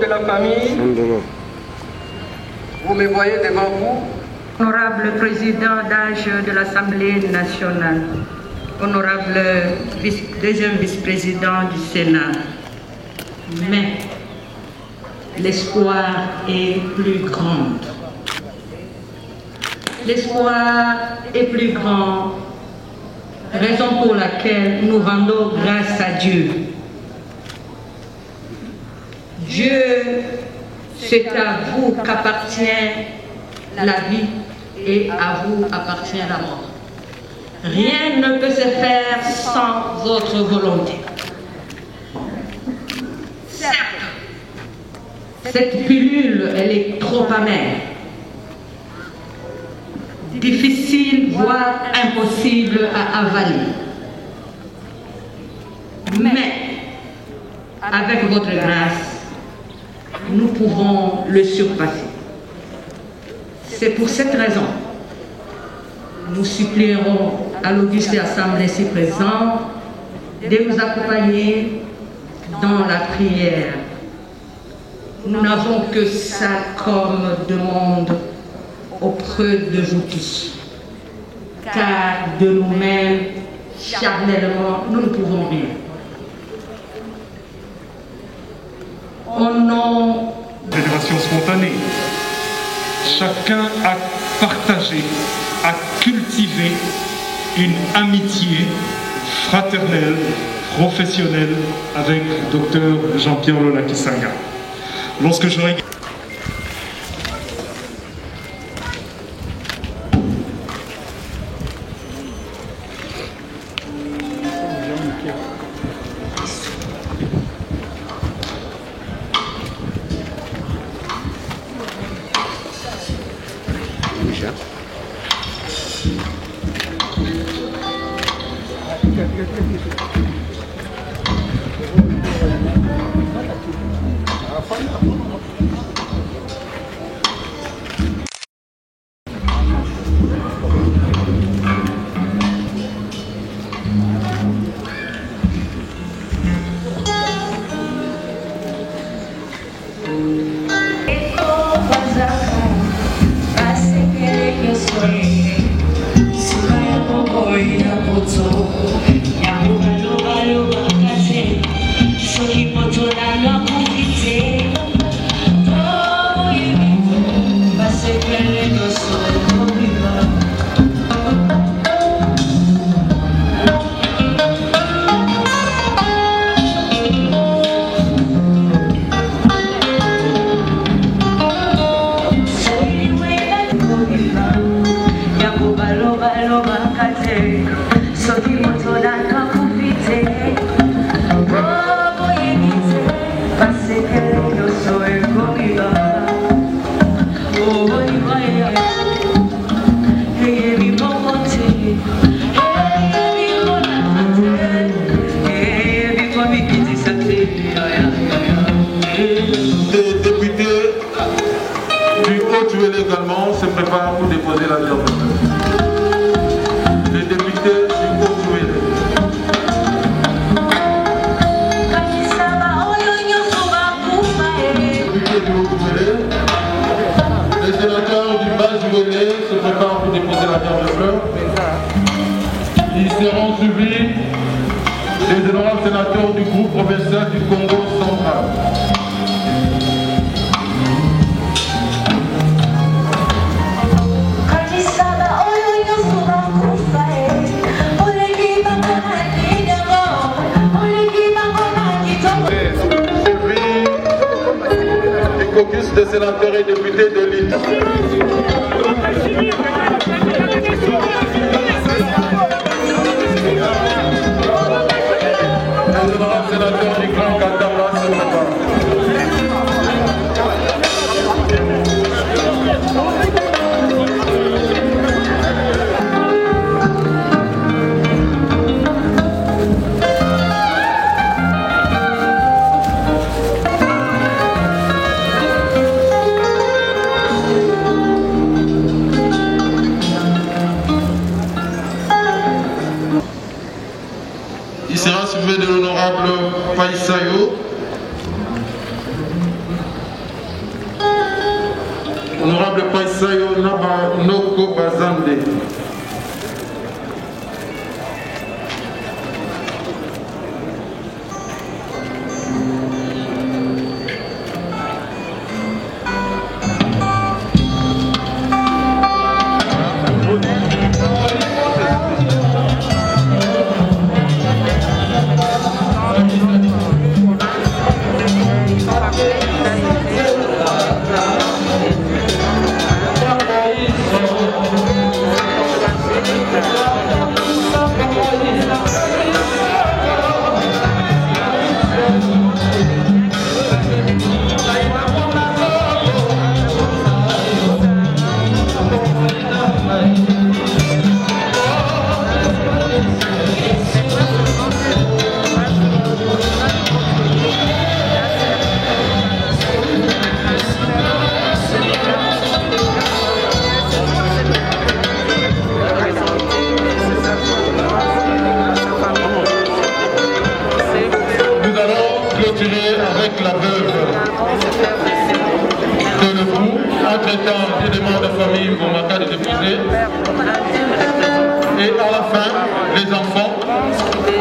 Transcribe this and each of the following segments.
de la famille, vous me voyez devant vous. Honorable président d'âge de l'Assemblée nationale, honorable deuxième vice-président du Sénat, mais l'espoir est plus grand. L'espoir est plus grand, raison pour laquelle nous rendons grâce à Dieu. Dieu, c'est à vous qu'appartient la vie et à vous appartient la mort. Rien ne peut se faire sans votre volonté. Certes, cette pilule, elle est trop amère, difficile, voire impossible à avaler. Mais, avec votre grâce, nous pouvons le surpasser. C'est pour cette raison, nous supplierons à l'Auguste Assemblée ici présent de nous accompagner dans la prière. Nous n'avons que ça comme demande auprès de vous tous, car de nous-mêmes, charnellement, nous ne pouvons rien. Au nom de génération spontanée, chacun a partagé, a cultivé une amitié fraternelle, professionnelle avec Dr Jean-Pierre Lola Kisanga. Lorsque je regarde également se préparent pour déposer la viande. Les députés du Haut-Jouélé. Les sénateurs du Bas-Jouélé se préparent pour déposer la viande de fleurs. Ils seront suivis des honorables sénateurs du groupe provincial du Congo central. Caucus des sénateurs et députés de l'île. Les honorables sénateurs du Grand Katanga se préparent. Bosco Bazande. Avec la veuve de l'époux, entre-temps, des membres de famille vont marquer des épousés. Et à la fin, les enfants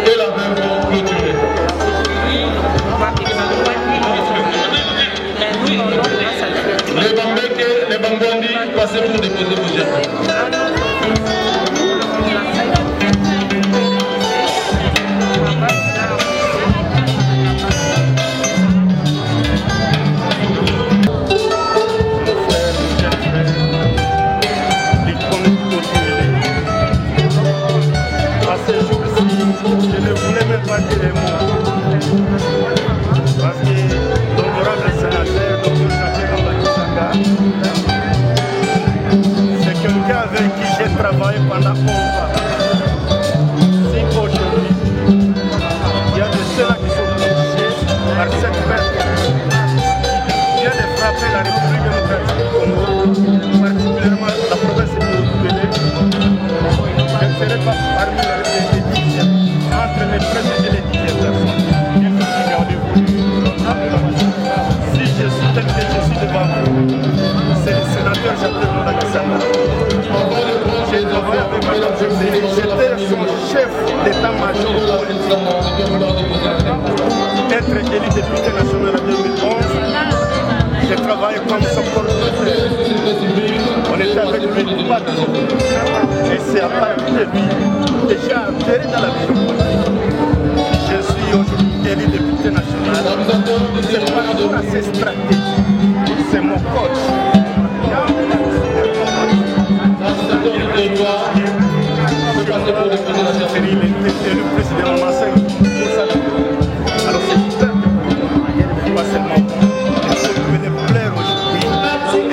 et la veuve vont clôturer. Les Bambeke, les Bambandi, passez pour déposer vos jardins. Parce que l'honorable sénateur, c'est quelqu'un avec qui j'ai travaillé pendant 11 ans. Si aujourd'hui, il y a des ceux-là qui sont touchés par cette perte, il y a des frappés la République démocratique du Congo, particulièrement la province de Mourou-Bélé, je ne serai pas parmi les 10 entre les premiers et les 10 personnes. Si je suis tel que je suis devant vous, c'est le sénateur Jacques Moulakissanga. J'ai travaillé avec Madame José, j'étais son chef d'état-major. Être élu député national en 2011, j'ai travaillé comme son coordonnateur. On était avec lui partout. Et c'est à partir de lui que j'ai entré dans la vie politique. Je suis aujourd'hui élu député national. C'est par rapport à ces stratégies. C'est mon coach. Il était élu président de Marseille. Alors c'est tout un pas seulement. Ce qui venait plaire aujourd'hui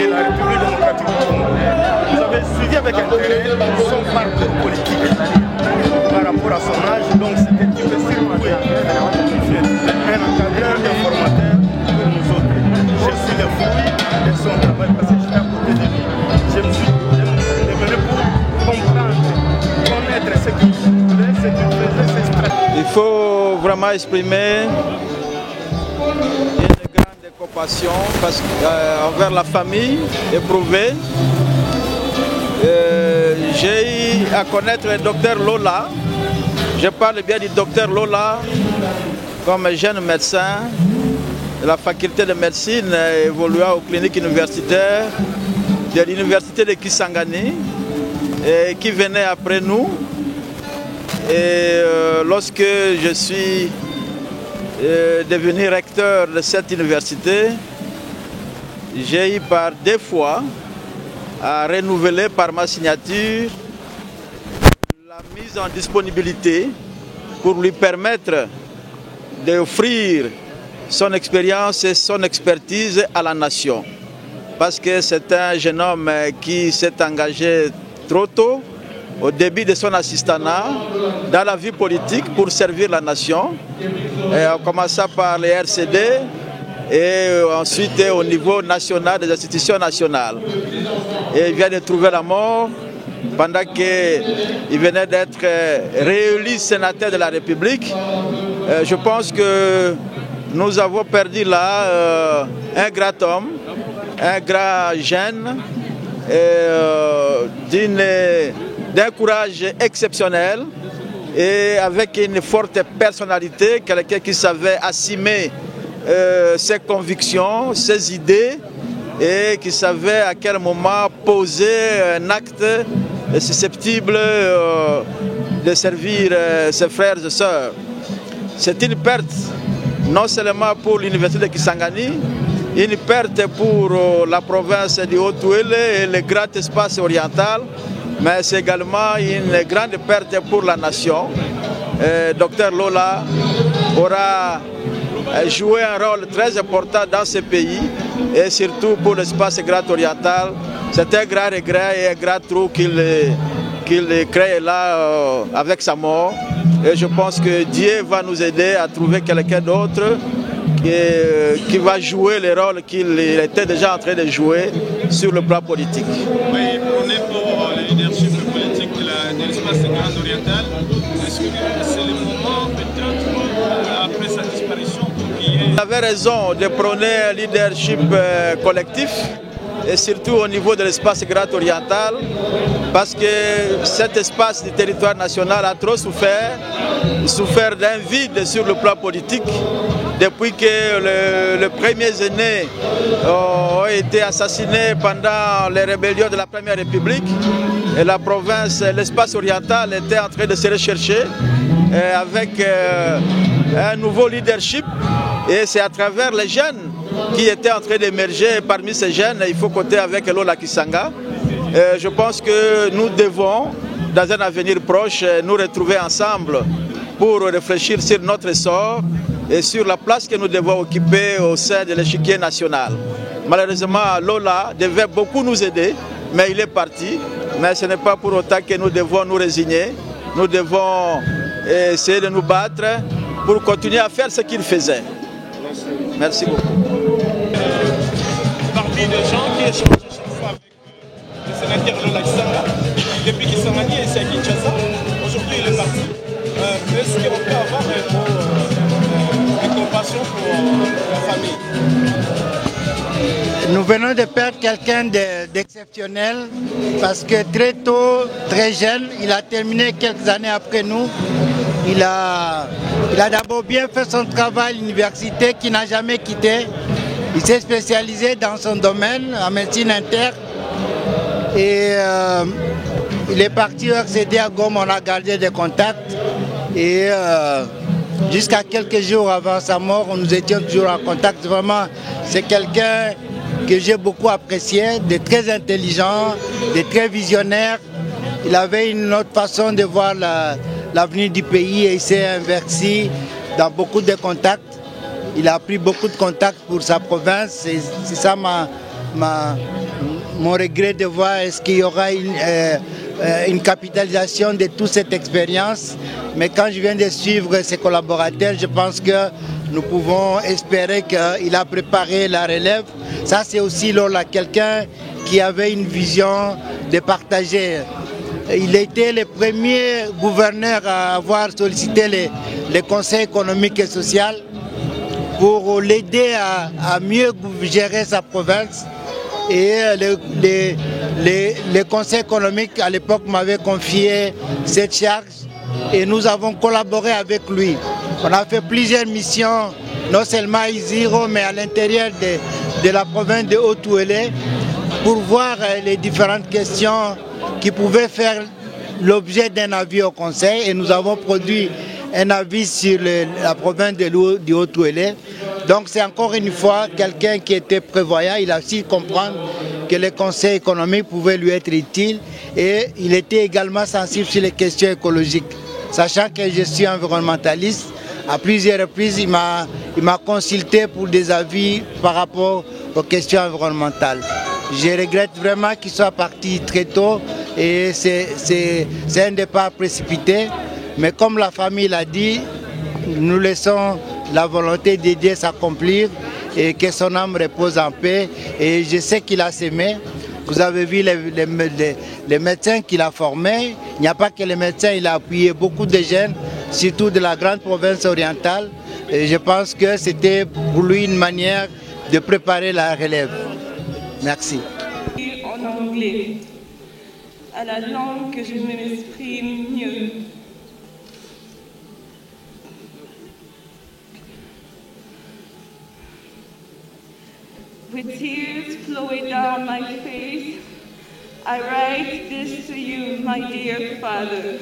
est la République démocratique du Congo. Vous avez suivi avec intérêt son parcours politique par rapport à son âge, donc c'était difficile pour lui. Un encadreur, un formateur pour nous autres. Je suis le fruit de son travail parce que j'étais à côté de lui. Je me suis devenu pour comprendre, connaître ce qu'il voulait, ce qu'il faisait, ses stratégies. Il faut vraiment exprimer une grande compassion envers la famille éprouvée. J'ai eu à connaître le docteur Lola. Je parle bien du docteur Lola comme jeune médecin de la faculté de médecine évoluant aux cliniques universitaires de l'université de Kisangani et qui venait après nous. Et lorsque je suis devenu recteur de cette université, j'ai eu par 2 fois à renouveler par ma signature la mise en disponibilité pour lui permettre d'offrir son expérience et son expertise à la nation. Parce que c'est un jeune homme qui s'est engagé trop tôt, au début de son assistanat, dans la vie politique pour servir la nation, en commençant par les RCD et ensuite au niveau national des institutions nationales. Et il vient de trouver la mort pendant qu'il venait d'être réélu sénateur de la République. Je pense que nous avons perdu là un grand homme, un grand jeune, d'un courage exceptionnel et avec une forte personnalité, quelqu'un qui savait assumer ses convictions, ses idées et qui savait à quel moment poser un acte susceptible de servir ses frères et sœurs. C'est une perte non seulement pour l'université de Kisangani, une perte pour la province du Haut-Ouélé et le grand espace oriental, mais c'est également une grande perte pour la nation. Dr Lola aura joué un rôle très important dans ce pays et surtout pour l'espace grand oriental. C'est un grand regret et un grand trou qu'il crée là avec sa mort. Et je pense que Dieu va nous aider à trouver quelqu'un d'autre qui va jouer le rôle qu'il était déjà en train de jouer sur le plan politique. Oui, on est pour le leadership politique de l'espace grand oriental. Est-ce que c'est le moment peut-être après sa disparition pour qu'il y ait... Vous avez raison de prôner un leadership collectif et surtout au niveau de l'espace grand oriental parce que cet espace du territoire national a trop souffert d'un vide sur le plan politique depuis que les premiers aînés ont été assassinés pendant les rébellions de la Première République et la province, l'espace oriental était en train de se rechercher avec un nouveau leadership et c'est à travers les jeunes qui étaient en train d'émerger. Parmi ces jeunes, il faut compter avec Lola Kisanga. Je pense que nous devons, dans un avenir proche, nous retrouver ensemble pour réfléchir sur notre sort et sur la place que nous devons occuper au sein de l'échiquier national. Malheureusement, Lola devait beaucoup nous aider, mais il est parti. Mais ce n'est pas pour autant que nous devons nous résigner. Nous devons essayer de nous battre pour continuer à faire ce qu'il faisait. Merci beaucoup. Parmi les gens qui échangent chaque fois avec le sénateur Lola Kisanga, depuis Kisangani et ici à Kinshasa, aujourd'hui il est parti. Est-ce qu'on peut avoir un mot de compassion pour la famille? Nous venons de perdre quelqu'un d'exceptionnel parce que très tôt, très jeune, il a terminé quelques années après nous. Il a d'abord bien fait son travail à l'université qu'il n'a jamais quitté. Il s'est spécialisé dans son domaine, en médecine interne. Et il est parti accéder à Goma, on a gardé des contacts. Et jusqu'à quelques jours avant sa mort, nous étions toujours en contact. Vraiment, c'est quelqu'un que j'ai beaucoup apprécié, de très intelligent, de très visionnaire. Il avait une autre façon de voir l'avenir du pays et il s'est investi dans beaucoup de contacts. Il a pris beaucoup de contacts pour sa province. C'est ça mon regret de voir est-ce qu'il y aura une capitalisation de toute cette expérience. Mais quand je viens de suivre ses collaborateurs, je pense que nous pouvons espérer qu'il a préparé la relève. Ça, c'est aussi Lola, quelqu'un qui avait une vision de partager. Il était le premier gouverneur à avoir sollicité le Conseil économique et social pour l'aider à mieux gérer sa province. Et le Conseil économique à l'époque m'avait confié cette charge et nous avons collaboré avec lui. On a fait plusieurs missions, non seulement à Isiro, mais à l'intérieur de la province de Haut-Ouélé pour voir les différentes questions qui pouvaient faire l'objet d'un avis au Conseil. Et nous avons produit un avis sur la province du Haut-Ouélé. Donc c'est encore une fois quelqu'un qui était prévoyant. Il a su comprendre que le Conseil économique pouvait lui être utile et il était également sensible sur les questions écologiques. Sachant que je suis environnementaliste, à plusieurs reprises, il m'a consulté pour des avis par rapport aux questions environnementales. Je regrette vraiment qu'il soit parti très tôt et c'est un départ précipité. Mais comme la famille l'a dit, nous laissons la volonté de Dieu s'accomplir et que son âme repose en paix. Et je sais qu'il a s'aimé. Vous avez vu les médecins qu'il a formés. Il n'y a pas que les médecins, il a appuyé beaucoup de jeunes, surtout de la grande province orientale. Et je pense que c'était pour lui une manière de préparer la relève. Merci. anglais, à la langue que je m'exprime mieux. With tears flowing down my face, I write this to you, my dear Father.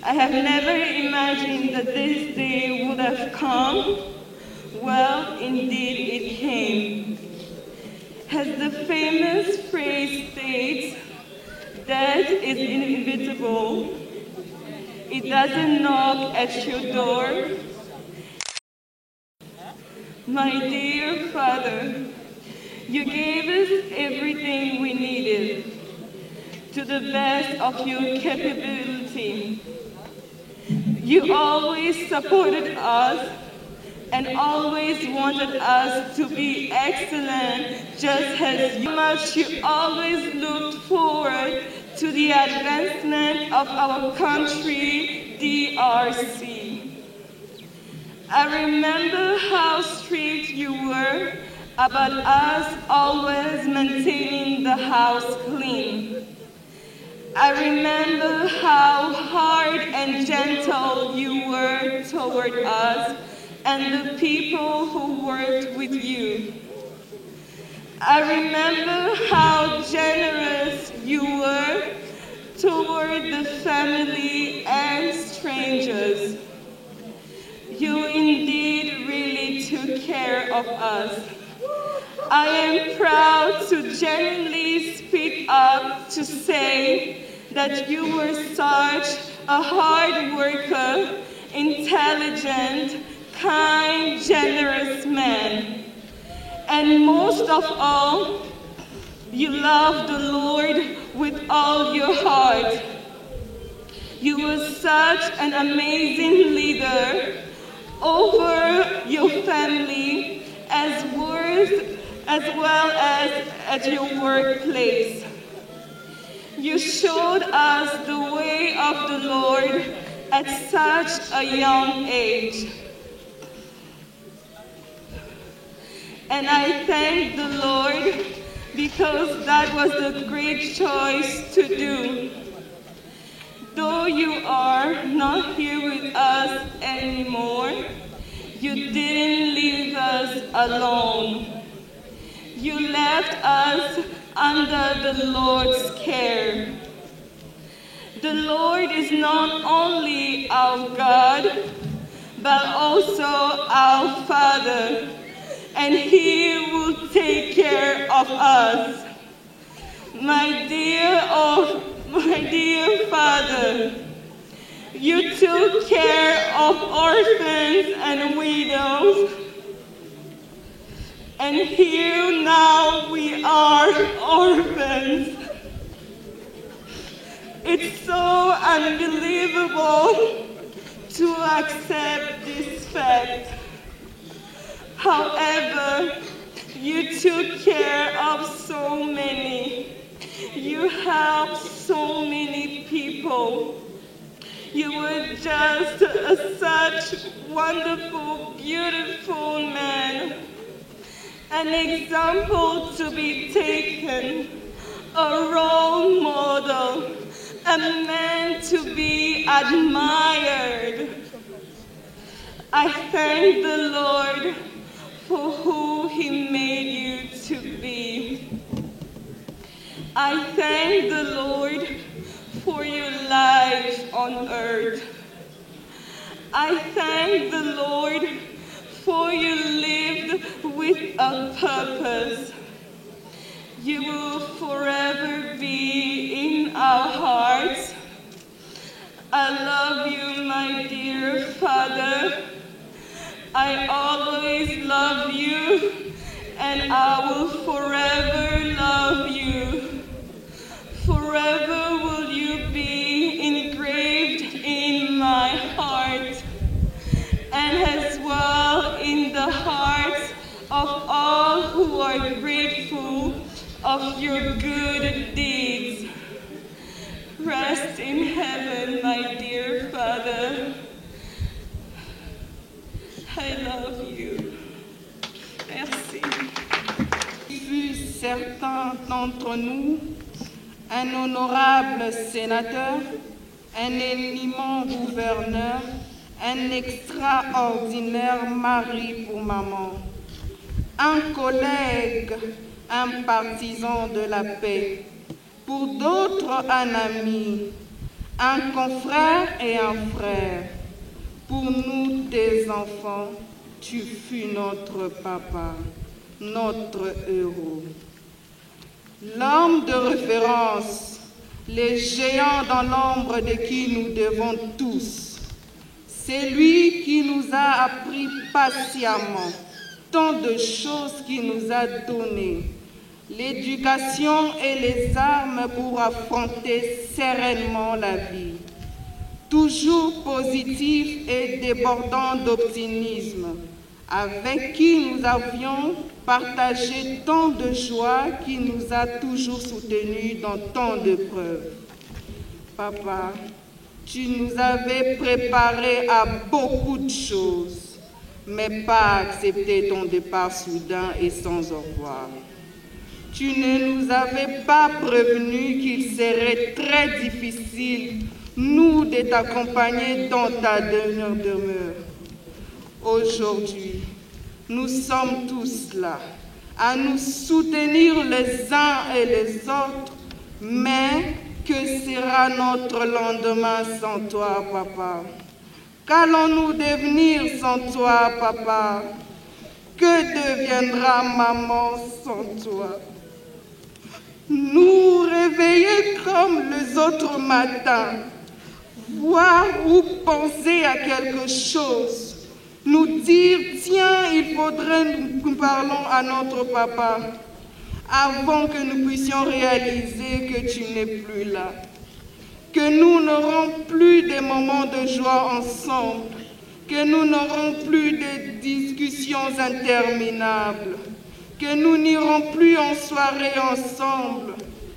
I have never imagined that this day would have come. Well, indeed it came. As the famous phrase states, death is inevitable. It doesn't knock at your door. My dear Father, you gave us everything we needed to the best of your capability. You always supported us and always wanted us to be excellent, just as much you always looked forward to the advancement of our country, DRC. I remember how strict you were about us always maintaining the house clean. I remember how hard and gentle you were toward us and the people who worked with you. I remember how generous you were toward the family and strangers. You indeed really took care of us. I am proud to genuinely speak up to say that you were such a hard worker, intelligent, kind, generous man. And most of all, you loved the Lord with all your heart. You were such an amazing leader over your family as well as at your workplace. You showed us the way of the Lord at such a young age. And I thank the Lord because that was the great choice to do. Though you are not here with us anymore, you didn't leave us alone. You left us under the Lord's care. The Lord is not only our God, but also our Father, and He will take care of us. My dear Father, you took care of orphans and widows, and here now we are orphans. It's so unbelievable to accept this fact. However, you took care of so many. You helped so many people. You were just such wonderful, beautiful man. An example to be taken, a role model, a man to be admired. I thank the Lord for who He made you to be. I thank the Lord for your life on earth. I thank the Lord for you lived with a purpose. You will forever be in our hearts. I love you, my dear Father. I always love you, and I will forever love you. Forever will you be engraved in my heart, and as well in the hearts of all who are grateful of your good deeds. Rest in heaven, my dear Father. I love you. Merci. certains d'entre nous, un honorable sénateur, un éminent gouverneur, un extraordinaire mari pour maman, un collègue, un partisan de la paix, pour d'autres un ami, un confrère et un frère. Pour nous, tes enfants, tu fus notre papa, notre héros. L'homme de référence, les géants dans l'ombre de qui nous devons tous. C'est lui qui nous a appris patiemment tant de choses qu'il nous a données. L'éducation et les armes pour affronter sereinement la vie. Toujours positif et débordant d'optimisme, avec qui nous avions partagé tant de joie, qui nous a toujours soutenus dans tant d'épreuves. Papa, tu nous avais préparés à beaucoup de choses, mais pas accepté ton départ soudain et sans au revoir. Tu ne nous avais pas prévenu qu'il serait très difficile, nous, de t'accompagner dans ta dernière demeure. Aujourd'hui, nous sommes tous là, à nous soutenir les uns et les autres, mais que sera notre lendemain sans toi, papa? Qu'allons-nous devenir sans toi, papa? Que deviendra maman sans toi? Nous réveiller comme les autres matins, voir ou penser à quelque chose, nous dire, tiens, il faudrait que nous parlons à notre papa, avant que nous puissions réaliser que tu n'es plus là, que nous n'aurons plus des moments de joie ensemble, que nous n'aurons plus de discussions interminables, que nous n'irons plus en soirée ensemble,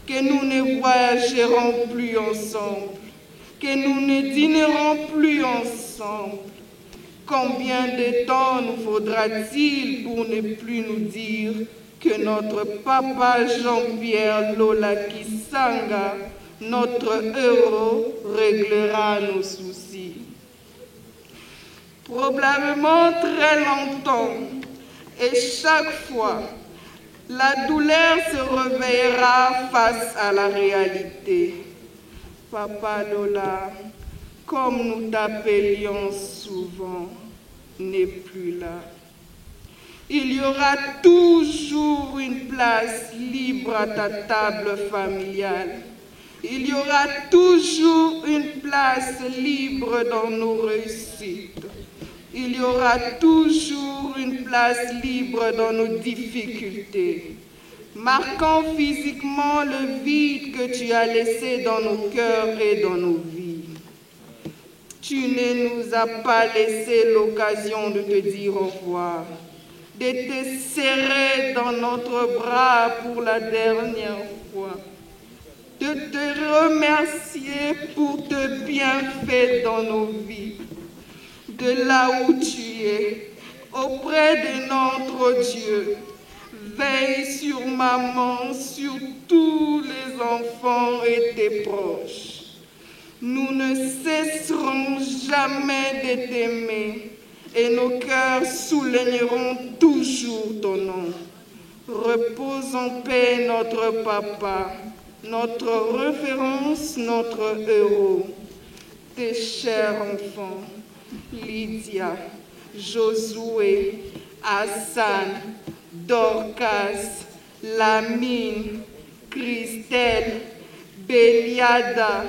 que nous ne voyagerons plus ensemble, que nous ne dînerons plus ensemble. Combien de temps nous faudra-t-il pour ne plus nous dire que notre papa Jean-Pierre Lola Kisanga, notre héros, réglera nos soucis? Probablement très longtemps, et chaque fois, la douleur se réveillera face à la réalité. Papa Lola, comme nous t'appelions souvent, n'est plus là. Il y aura toujours une place libre à ta table familiale. Il y aura toujours une place libre dans nos réussites. Il y aura toujours une place libre dans nos difficultés, marquant physiquement le vide que tu as laissé dans nos cœurs et dans nos vies. Tu ne nous as pas laissé l'occasion de te dire au revoir, de te serrer dans notre bras pour la dernière fois, de te remercier pour tes bienfaits dans nos vies. De là où tu es, auprès de notre Dieu, veille sur maman, sur tous les enfants et tes proches. Nous ne cesserons jamais de t'aimer et nos cœurs souligneront toujours ton nom. Repose en paix notre papa, notre référence, notre héros, tes chers enfants. Lydia, Josué, Hassan, Dorcas, Lamine, Christelle, Béliada,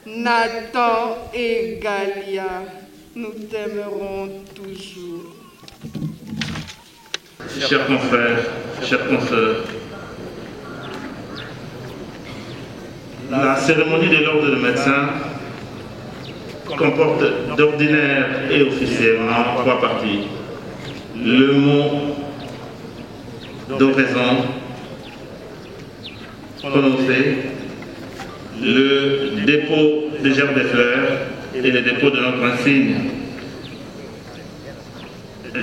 Nathan et Galia, nous t'aimerons toujours. Chers confrères, chers consoeurs, la cérémonie de l'ordre de médecins comporte d'ordinaire et officiellement trois parties. Le mot d'oraison prononcé, le dépôt de gerbes de fleurs et le dépôt de notre insigne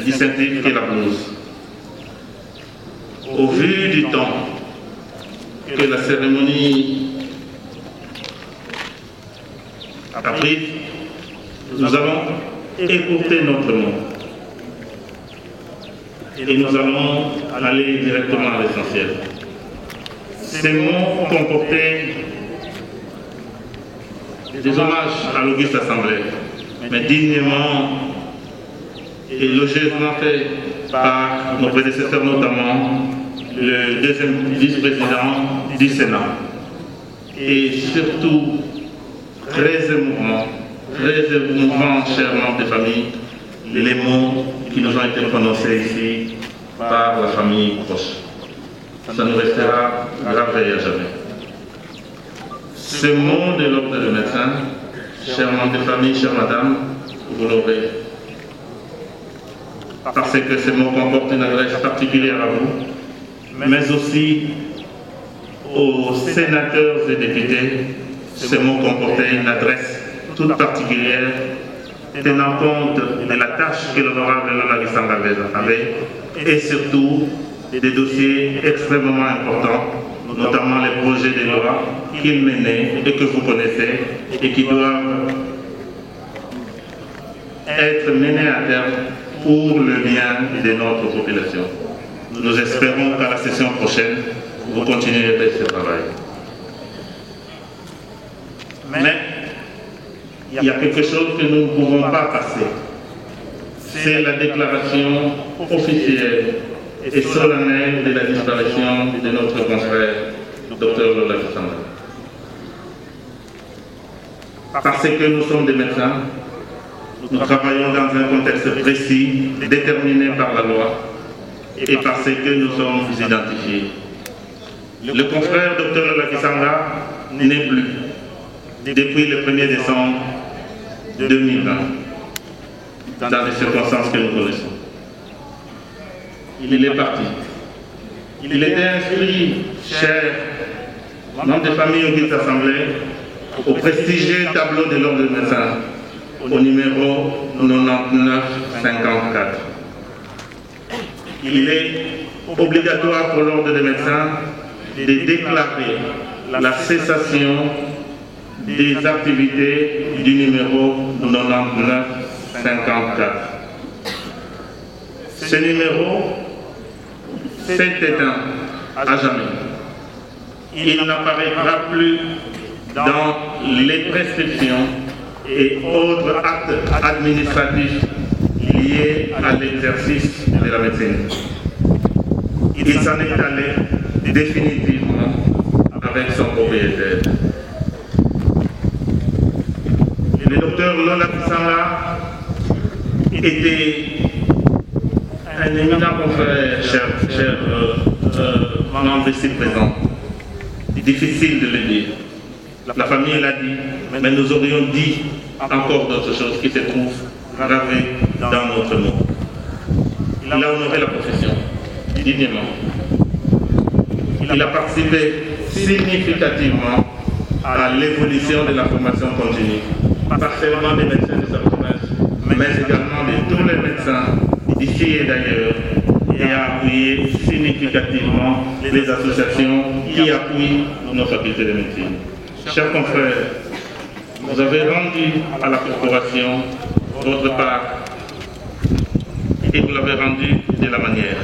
distinctif qui est la blouse. Au vu du temps que la cérémonie a prise, nous allons écouter notre mot. Et nous allons aller directement à l'essentiel. Ces mots comportaient des hommages à l'Auguste Assemblée, mais dignement et logieusement faits par nos prédécesseurs, notamment le deuxième vice-président du Sénat. Et surtout, très émouvant, chers membres de famille, les mots qui nous ont été prononcés ici par la famille proche. Ça nous restera gravé à jamais. Ce mot de l'ordre de médecins, chers membres de famille, chère madame, vous l'aurez. Parce que ce mot comporte une adresse particulière à vous, mais aussi aux sénateurs et députés. Ce mot comportait une adresse toute particulière, tenant compte de la tâche que l'honorable Lola Kisanga avait, et surtout des dossiers extrêmement importants, notamment les projets de loi qu'il menait et que vous connaissez, et qui doivent être menés à terme pour le bien de notre population. Nous espérons qu'à la session prochaine, vous continuerez ce travail. Mais il y a quelque chose que nous ne pouvons pas passer. C'est la déclaration officielle et solennelle de la disparition de notre confrère, Dr Lola Kisanga. Parce que nous sommes des médecins, nous travaillons dans un contexte précis, déterminé par la loi, et parce que nous sommes identifiés. Le confrère Dr Lola Kisanga n'est plus depuis le 1er décembre 2020, dans les circonstances que nous connaissons. Il est parti. Il était inscrit, cher membre de famille Auguste Assemblée, au prestigieux tableau de l'ordre des médecins, au numéro 9954. Il est obligatoire pour l'ordre des médecins de déclarer la cessation des activités du numéro 9954. Ce numéro s'est éteint à jamais. Il n'apparaîtra plus dans les prescriptions et autres actes administratifs liés à l'exercice de la médecine. Il s'en est allé définitivement avec son propriétaire. Le docteur Lola Kisanga était un éminent confrère, cher membre ici présent. Difficile de le dire. La famille l'a dit, mais nous aurions dit encore d'autres choses qui se trouvent gravées dans notre nom. Il a honoré la profession, dignement. Il a participé significativement à l'évolution de la formation continue, pas seulement des médecins de sa province, mais également de tous les médecins d'ici et d'ailleurs, et a appuyé significativement les associations qui appuient nos facultés de médecine. Chers confrères, vous avez rendu à la corporation votre part et vous l'avez rendu de la manière.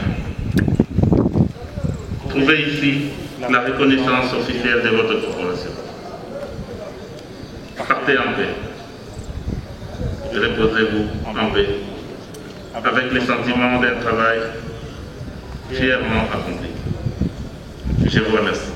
Trouvez ici la reconnaissance officielle de votre corporation. Partez en paix. Reposez-vous en paix, avec les sentiments d'un travail fièrement accompli. Je vous remercie.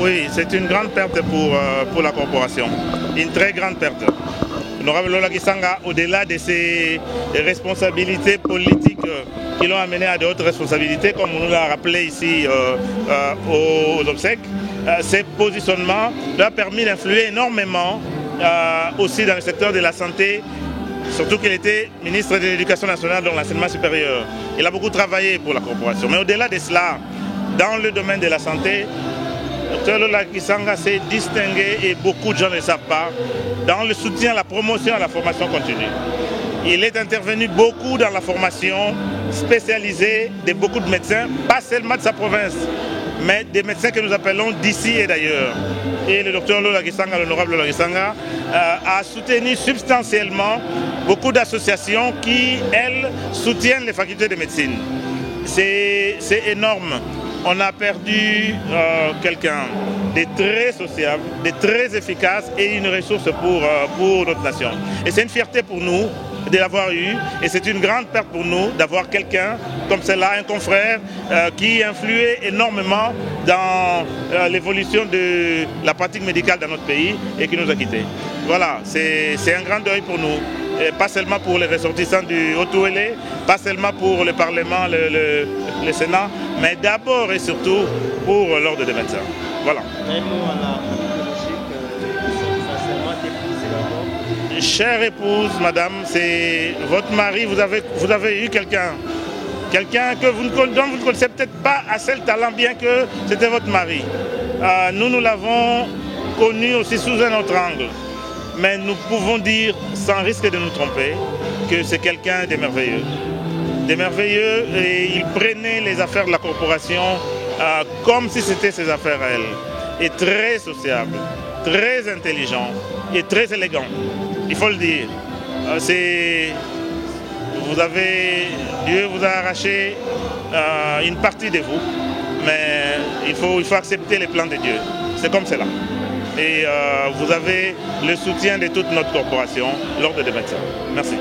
Oui, c'est une grande perte pour la corporation, une très grande perte. L'honorable Lola Kisanga, au-delà de ses responsabilités politiques qui l'ont amené à d'autres responsabilités, comme on nous l'a rappelé ici aux obsèques, ses positionnements lui ont permis d'influer énormément aussi dans le secteur de la santé Surtout qu'il était ministre de l'Éducation nationale dans l'enseignement supérieur. Il a beaucoup travaillé pour la corporation. Mais au-delà de cela, dans le domaine de la santé, Dr Lola Kisanga s'est distingué, et beaucoup de gens ne le savent pas, dans le soutien à la promotion à la formation continue. Il est intervenu beaucoup dans la formation spécialisée de beaucoup de médecins, pas seulement de sa province, mais des médecins que nous appelons d'ici et d'ailleurs. Et le docteur Lola Kisanga, l'honorable Lola Kisanga, a soutenu substantiellement beaucoup d'associations qui, elles, soutiennent les facultés de médecine. C'est énorme. On a perdu quelqu'un de très sociable, de très efficace et une ressource pour notre nation. Et c'est une fierté pour nous de l'avoir eu, et c'est une grande perte pour nous d'avoir quelqu'un comme cela, un confrère qui influait énormément dans l'évolution de la pratique médicale dans notre pays et qui nous a quittés. Voilà, c'est un grand deuil pour nous, et pas seulement pour les ressortissants du Haut-Ouélé, pas seulement pour le Parlement, le Sénat, mais d'abord et surtout pour l'ordre des médecins. Voilà. Chère épouse, madame, c'est votre mari, vous avez eu quelqu'un dont vous ne connaissez peut-être pas assez le talent, bien que c'était votre mari. Nous l'avons connu aussi sous un autre angle. Mais nous pouvons dire, sans risque de nous tromper, que c'est quelqu'un de merveilleux. De merveilleux, et il prenait les affaires de la corporation comme si c'était ses affaires à elle. Et très sociable, très intelligent et très élégant. Il faut le dire. Dieu vous a arraché une partie de vous, mais il faut accepter les plans de Dieu. C'est comme cela. Et vous avez le soutien de toute notre corporation, l'ordre des médecins. Merci.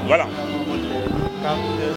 Voilà.